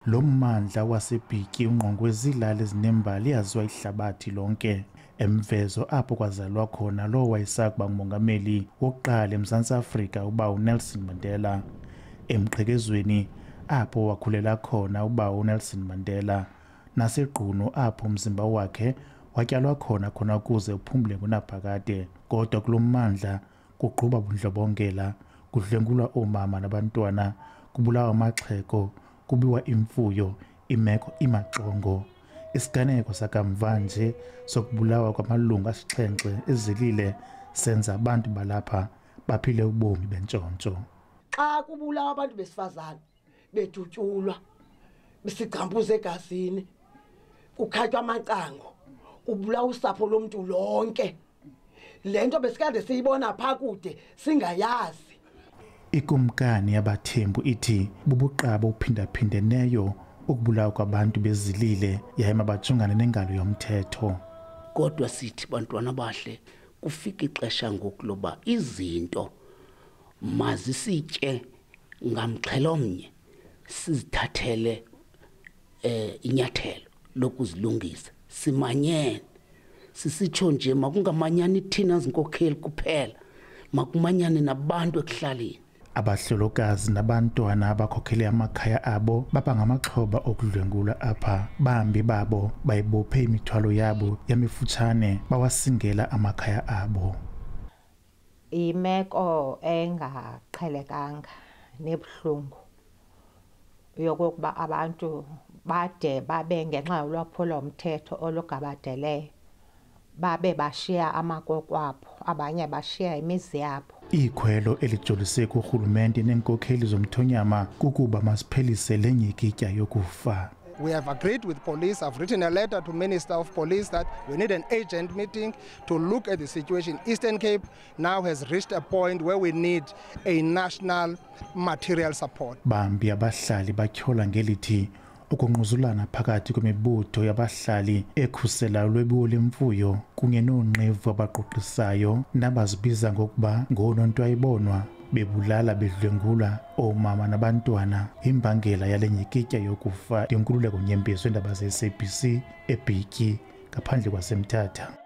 Lo mmandla waseBityi ungqongwe izilali ezinembali yaziwa ihlabathi lonke. Emvezo apho kwazalwa khona lo wayesakuba ngumongameli wokuqala eMzantsi Afrika uNelson Mandela. Emqhekezweni apho wakhulela khona uNelson Mandela. NaseGqunu apho umzimba wakhe watyalwa khona ukuze uphumle kunaphakade. Kodwa kulo mmandla kugquba ubundlobongela, kudlwengulwa oomama nabantwana, kubulawa amaxhego, kubiwa imfuyo, imeko imaxongo. Isiganeko sakamva nje sokubulawa kwamalungu asixhenxe ezilile senza abantu balapha baphile ubomi bentshontsho. Xa kubulawa abantu besifazane bedutyulwa, besigqampuza egazini, kukhatywa amacango, kubulawa usapho lomntu lonke. Le nto besikade siyibona phaa kude singayazi. Ikumkani yabaThembu ithi bubuqaba uphindaphindeneyo ukubulawa kwabantu bezilile yaye mabajongane nengalo yomthetho. Kodwa sithi bantwana bahle, kufika ixesha ngoku loba izinto mazisitye ngamxhelomnye, sizithathele inyathelo lokuzilungisa. Simanyene, sisitsho nje makungamanyani thina zinkokheli kuphela, makumanyane nabantu ekuhlaleni. Abahlolokazi nabantwana abakhokhele amakhaya abo baba ngamaxhoba okudlwengula apha. Bambi babo bayibophe imithwalo yabo yamifutshane bawasingela amakhaya abo. Imeko engaqhelekanga nebuhlungu yokokuba abantu bade babe ngenxa yolwaphulo umthetho olugabadeleyo babe bashiya amakokwabo, abanye bashiya imizi yabo. Ikhwelo elijolise kurhulumente neenkokheli zomthonyama kukuba masiphelise le nyikitya yokufa. We have agreed with police. I've written a letter to Minister of Police that we need an urgent meeting to look at the situation. Eastern Cape now has reached a point where we need a national material support. Bambi abahlali batyhola ngelithi ukungquzulana phakathi kwemibutho yabahlali ekhusela ulwebiwo lemfuyo kunye noonqevu abaquqisayo nabazibiza ngokuba ngoonontwayibonwa bebulala bedlwengula oomama nabantwana imbangela yale nyikitya yokufa. Inkululeko Nyembiso, Iindaba ze-SABC, eBityi, ngaphandle kwaseMthatha.